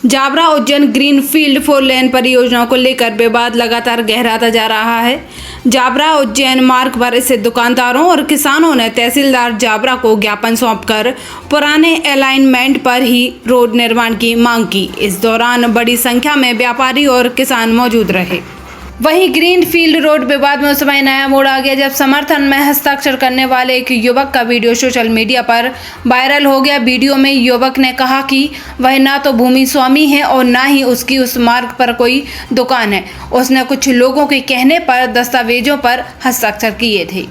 Jaora Ujjain greenfield 4 लेन परियोजना को लेकर विवाद लगातार गहराता जा रहा है। जावरा उज्जैन मार्ग पर स्थित दुकानदारों और किसानों ने तहसीलदार जावरा को ज्ञापन सौंपकर पुराने अलाइनमेंट पर ही रोड निर्माण की मांग की। इस दौरान बड़ी संख्या में व्यापारी और किसान मौजूद रहे। वहीं ग्रीनफील्ड रोड विवाद में उस समय नया मोड़ आ गया जब समर्थन में हस्ताक्षर करने वाले एक युवक का वीडियो सोशल मीडिया पर वायरल हो गया। वीडियो में युवक ने कहा कि वह ना तो भूमि स्वामी है और ना ही उसकी उस मार्ग पर कोई दुकान है। उसने कुछ लोगों के कहने पर दस्तावेजों पर हस्ताक्षर किए थे।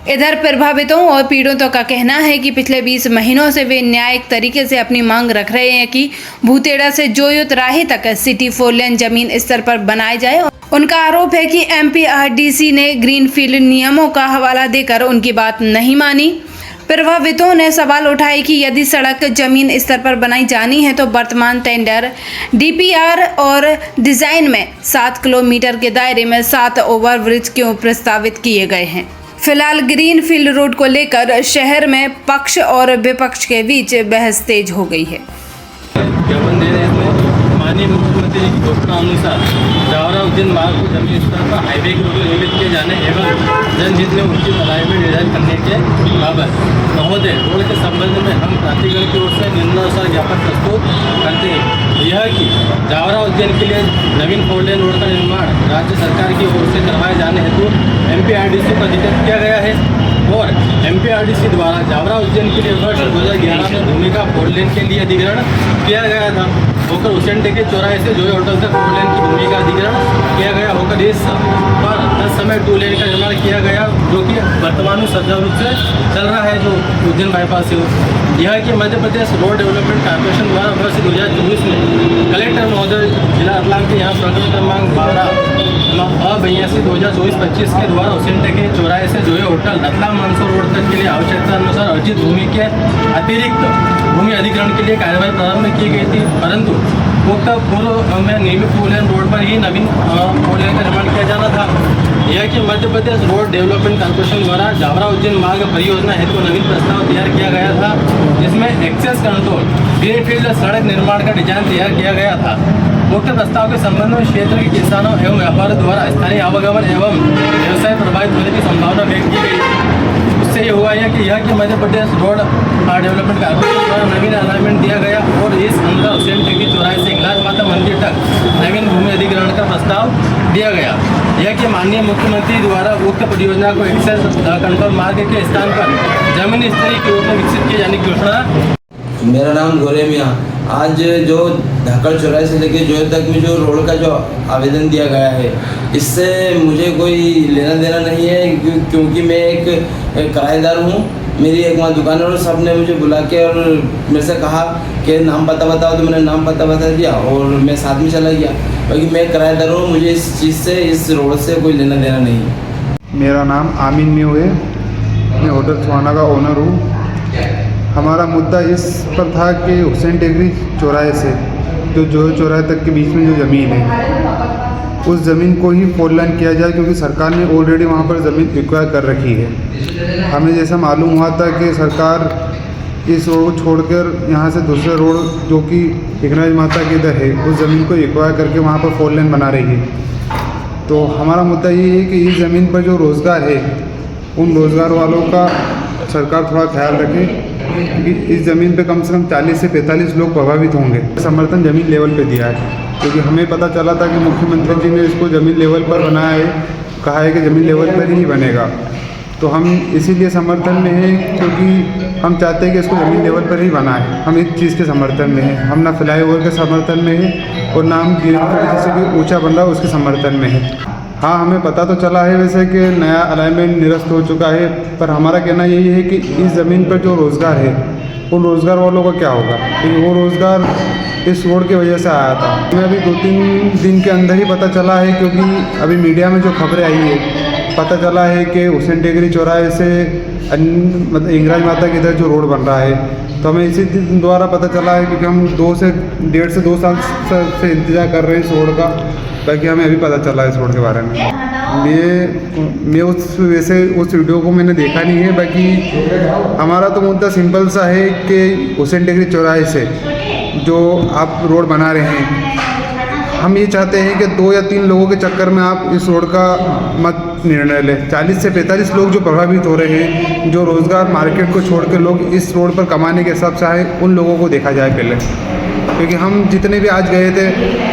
इधर प्रभावितों और पीड़ितों का कहना है कि पिछले 20 महीनों से वे न्यायिक तरीके से अपनी मांग रख रहे हैं कि भूतेड़ा से जोयुत राही तक सिटी 4 लेन जमीन स्तर पर बनाए जाए। उनका आरोप है कि MPRDC ने ग्रीनफील्ड नियमों का हवाला देकर उनकी बात नहीं मानी। प्रभावितों ने सवाल उठाए कि यदि सड़क जमीन स्तर पर बनाई जानी है तो वर्तमान टेंडर DPR और डिजाइन में 7 किलोमीटर के दायरे में 7 ओवरब्रिज क्यों प्रस्तावित किए गए हैं। फिलहाल ग्रीनफील्ड रोड को लेकर शहर में पक्ष और विपक्ष के बीच बहस तेज हो गई है। माननीय मुख्यमंत्री जी की घोषणा अनुसार जावरा उज्जैन मार्ग को जमीन स्तर पर हाईवे के रूप में निर्मित किए जाने एवं जनहित में उचित अलाइनमेंट डिजाइन करने के बाबत महोदय रोड के संबंध में हम प्राधिकरण की ओर से निम्नानुसार ज्ञापन प्रस्तुत करते हैं। यह कि जावरा उज्जैन के लिए नवीन 4 लेन रोड का निर्माण राज्य सरकार की ओर से करवाए जाने हेतु MPRDC को अधिकृत किया गया है और MPRDC द्वारा जावरा उज्जैन के लिए वर्ष 2011 में भूमि का 4 लेन के लिए अधिग्रहण किया गया था। होकर हुसैन टेके चौराहे से जोय होटल तक 4 लेन की भूमि का अधिग्रहण किया गया। होकर इस पर तब समय 2 लेन का निर्माण किया गया जो कि वर्तमान में सज्जन रूप से चल रहा है जो उज्जैन बाईपास से यह कि Madhya Pradesh road development corporation द्वारा वर्ष 2024 में कलेक्टर महोदय जिला रतलाम के यहाँ प्रकरण क्रमांक 12/82/2024-25 के द्वारा हुसैन टेके चौराहे से जोय होटल रतलाम मंसूर रोड तक के लिए आवश्यकता अनुसार अर्जित भूमि के अतिरिक्त भूमि अधिग्रहण के लिए कार्यवाही प्रारंभ की गई थी, परंतु उक्त पूर्व में नियमित 4 लेन रोड पर ही नवीन 4 लेन का निर्माण किया जाना था। यह कि Madhya Pradesh road development corporation द्वारा जावरा उज्जैन मार्ग परियोजना हेतु नवीन प्रस्ताव तैयार किया गया था जिसमें एक्सेस कंट्रोल ग्रीनफील्ड सड़क निर्माण का डिजाइन तैयार किया गया था। उक्त प्रस्ताव के संबंध में क्षेत्र के किसानों एवं व्यापारियों द्वारा स्थानीय आवागमन एवं व्यवसाय प्रभावित होने की संभावना व्यक्त की गई। उससे ये हुआ है कि Madhya Pradesh road development corporation द्वारा नवीन अलाइनमेंट दिया गया और इस अंदर हुसैन टेकी चौराहे से हिंगलाज माता मंदिर तक नवीन भूमि अधिग्रहण का प्रस्ताव दिया गया। यह कि माननीय मुख्यमंत्री द्वारा उक्त परियोजना को एक्सेस कंट्रोल मार्ग के स्थान पर जमीन स्तरीय के रूप में विकसित किए जाने की घोषणा। मेरा नाम गोरे मियाँ। आज जो धाकड़ चौराहे से लेकर जोय तक में जो रोड का जो आवेदन दिया गया है इससे मुझे कोई लेना देना नहीं है क्योंकि मैं एक किराएदार हूँ। मेरी एक वहाँ दुकान है और सब ने मुझे बुला के और मेरे से कहा कि नाम पता बताओ, तो मैंने नाम पता बता दिया और मैं साथ में चला गया। बाकी मैं किराएदार हूँ, मुझे इस चीज़ से इस रोड से कोई लेना देना नहीं है। मेरा नाम आमीन म्यू है, मैं होटल सुहाना का ओनर हूँ। हमारा मुद्दा इस पर था कि हुसैन टेकरी चौराहे से जो जोय चौराहे तक के बीच में जो ज़मीन है उस ज़मीन को ही 4 लेन किया जाए क्योंकि सरकार ने ऑलरेडी वहाँ पर ज़मीन एक्वायर कर रखी है। हमें जैसा मालूम हुआ था कि सरकार इस रोड को छोड़कर यहाँ से दूसरे रोड जो कि हिंगलाज माता के इधर है उस ज़मीन को एक्वायर करके वहाँ पर 4 लेन बना रही है। तो हमारा मुद्दा ये है कि इस ज़मीन पर जो रोज़गार है उन रोज़गार वालों का सरकार थोड़ा ख्याल रखे क्योंकि इस ज़मीन पे कम से कम 40 से 45 लोग प्रभावित होंगे। समर्थन ज़मीन लेवल पे दिया है क्योंकि हमें पता चला था कि मुख्यमंत्री जी ने इसको ज़मीन लेवल पर बनाया है, कहा है कि ज़मीन लेवल पर ही बनेगा। तो हम इसीलिए समर्थन में हैं क्योंकि हम चाहते हैं कि इसको ज़मीन लेवल पर ही बनाए। हम इस चीज़ के समर्थन में हैं, हम ना फ्लाईओवर के समर्थन में हैं और ना हम ग्रीनफील्ड जैसे कि ऊँचा बन रहा है उसके समर्थन में है। हाँ, हमें पता तो चला है वैसे कि नया अलाइनमेंट निरस्त हो चुका है, पर हमारा कहना यही है कि इस ज़मीन पर जो रोज़गार है उन रोज़गार वालों का क्या होगा क्योंकि वो रोज़गार इस रोड की वजह से आया था। हमें अभी 2-3 दिन के अंदर ही पता चला है क्योंकि अभी मीडिया में जो खबरें आई है पता चला है कि हुसैन टेकरी चौराहे से मतलब हिंगलाज माता के इधर जो रोड बन रहा है तो हमें इसी द्वारा पता चला है क्योंकि हम 1.5 से 2 साल से इंतज़ार कर रहे हैं इस रोड का, ताकि हमें अभी पता चला इस रोड के बारे में। मैं उस वीडियो को मैंने देखा नहीं है। बाकी हमारा तो मुद्दा सिंपल सा है कि हुसैन टेकरी चौराहे से जो आप रोड बना रहे हैं, हम ये चाहते हैं कि 2 या 3 लोगों के चक्कर में आप इस रोड का मत निर्णय लें। 40 से 45 लोग जो प्रभावित हो रहे हैं, जो रोज़गार मार्केट को छोड़ के लोग इस रोड पर कमाने के हिसाब से आए, उन लोगों को देखा जाए पहले। क्योंकि हम जितने भी आज गए थे,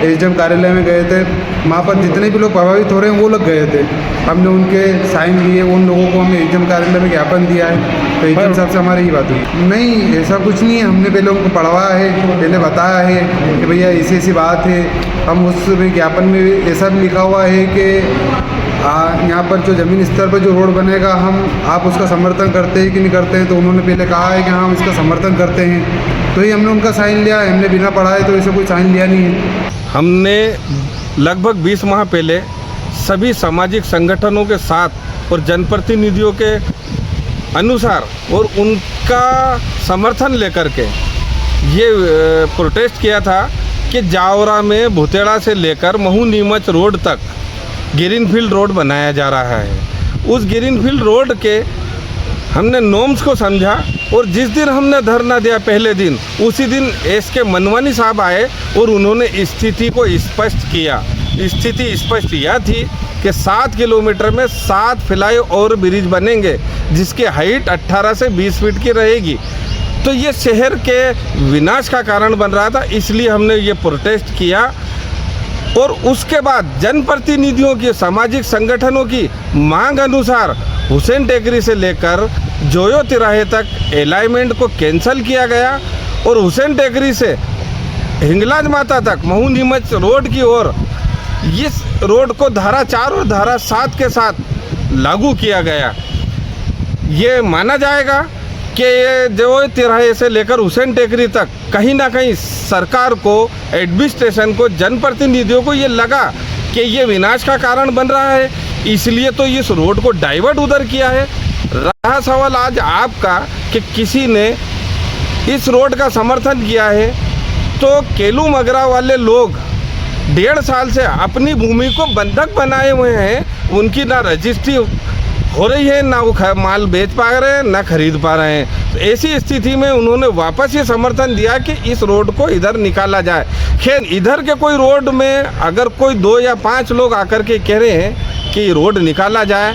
एसडीएम कार्यालय में गए थे, वहाँ पर जितने भी लोग प्रभावित हो रहे हैं वो लोग गए थे। हमने उनके साइन लिए, उन लोगों को हमने एसडीएम कार्यालय में ज्ञापन दिया है, तो एसडीएम साहब से हमारी ही बात हुई। नहीं, ऐसा कुछ नहीं है। हमने पहले उनको पढ़वाया है, पहले बताया है कि भैया ऐसी बात है। हम उस विज्ञापन में ऐसा भी लिखा हुआ है कि यहाँ पर जो ज़मीन स्तर पर जो रोड बनेगा, आप उसका समर्थन करते हैं कि नहीं करते हैं। तो उन्होंने पहले कहा है कि हाँ, हम इसका समर्थन करते हैं, तो ही हमने उनका साइन लिया है। हमने बिना पढ़ाए तो ऐसे कोई साइन लिया नहीं है। हमने लगभग 20 माह पहले सभी सामाजिक संगठनों के साथ और जनप्रतिनिधियों के अनुसार और उनका समर्थन लेकर के ये प्रोटेस्ट किया था कि जावरा में भुतेड़ा से लेकर महू नीमच रोड तक ग्रीनफील्ड रोड बनाया जा रहा है। उस ग्रीनफील्ड रोड के हमने नॉर्म्स को समझा, और जिस दिन हमने धरना दिया पहले दिन, उसी दिन एसके मनवानी साहब आए और उन्होंने स्थिति को स्पष्ट किया। स्थिति स्पष्ट यह थी कि 7 किलोमीटर में 7 फ्लाई ओवर ब्रिज बनेंगे, जिसकी हाइट 18 से 20 फीट की रहेगी। तो ये शहर के विनाश का कारण बन रहा था, इसलिए हमने ये प्रोटेस्ट किया। और उसके बाद जनप्रतिनिधियों की, सामाजिक संगठनों की मांग अनुसार हुसैन टेकरी से लेकर जोयो तिराहे तक अलाइनमेंट को कैंसिल किया गया, और हुसैन टेकरी से हिंगलाज माता तक महू नीमच रोड की ओर इस रोड को धारा 4 और धारा 7 के साथ लागू किया गया। ये माना जाएगा कि ये जो तिराहे से लेकर हुसैन टेकरी तक कहीं ना कहीं सरकार को, एडमिनिस्ट्रेशन को, जनप्रतिनिधियों को ये लगा कि ये विनाश का कारण बन रहा है, इसलिए तो इस रोड को डाइवर्ट उधर किया है। रहा सवाल आज आपका कि किसी ने इस रोड का समर्थन किया है, तो केलू मगरा वाले लोग 1.5 साल से अपनी भूमि को बंधक बनाए हुए हैं। उनकी ना रजिस्ट्री हो रही है, ना वो माल बेच पा रहे हैं, ना खरीद पा रहे हैं। तो ऐसी स्थिति में उन्होंने वापस ये समर्थन दिया कि इस रोड को इधर निकाला जाए। खैर, इधर के कोई रोड में अगर कोई 2 या 5 लोग आकर के कह रहे हैं कि रोड निकाला जाए,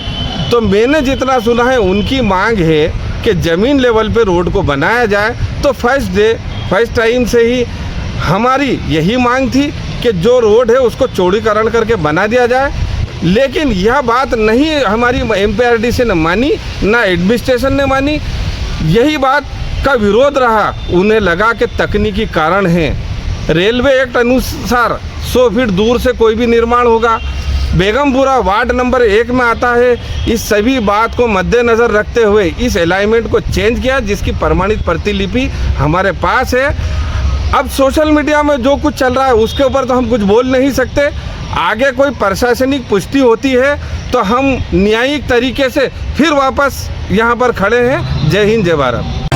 तो मैंने जितना सुना है उनकी मांग है कि ज़मीन लेवल पे रोड को बनाया जाए। तो फर्स्ट टाइम से ही हमारी यही मांग थी कि जो रोड है उसको चौड़ीकरण करके बना दिया जाए। लेकिन यह बात नहीं हमारी एमपीआरडीसी ने मानी, ना एडमिनिस्ट्रेशन ने मानी। यही बात का विरोध रहा। उन्हें लगा कि तकनीकी कारण है। रेलवे एक्ट अनुसार 100 फीट दूर से कोई भी निर्माण होगा। बेगमपुरा वार्ड नंबर 1 में आता है। इस सभी बात को मद्देनज़र रखते हुए इस अलाइनमेंट को चेंज किया, जिसकी प्रमाणित प्रतिलिपि हमारे पास है। अब सोशल मीडिया में जो कुछ चल रहा है उसके ऊपर तो हम कुछ बोल नहीं सकते। आगे कोई प्रशासनिक पुष्टि होती है तो हम न्यायिक तरीके से फिर वापस यहाँ पर खड़े हैं। जय हिंद, जय भारत।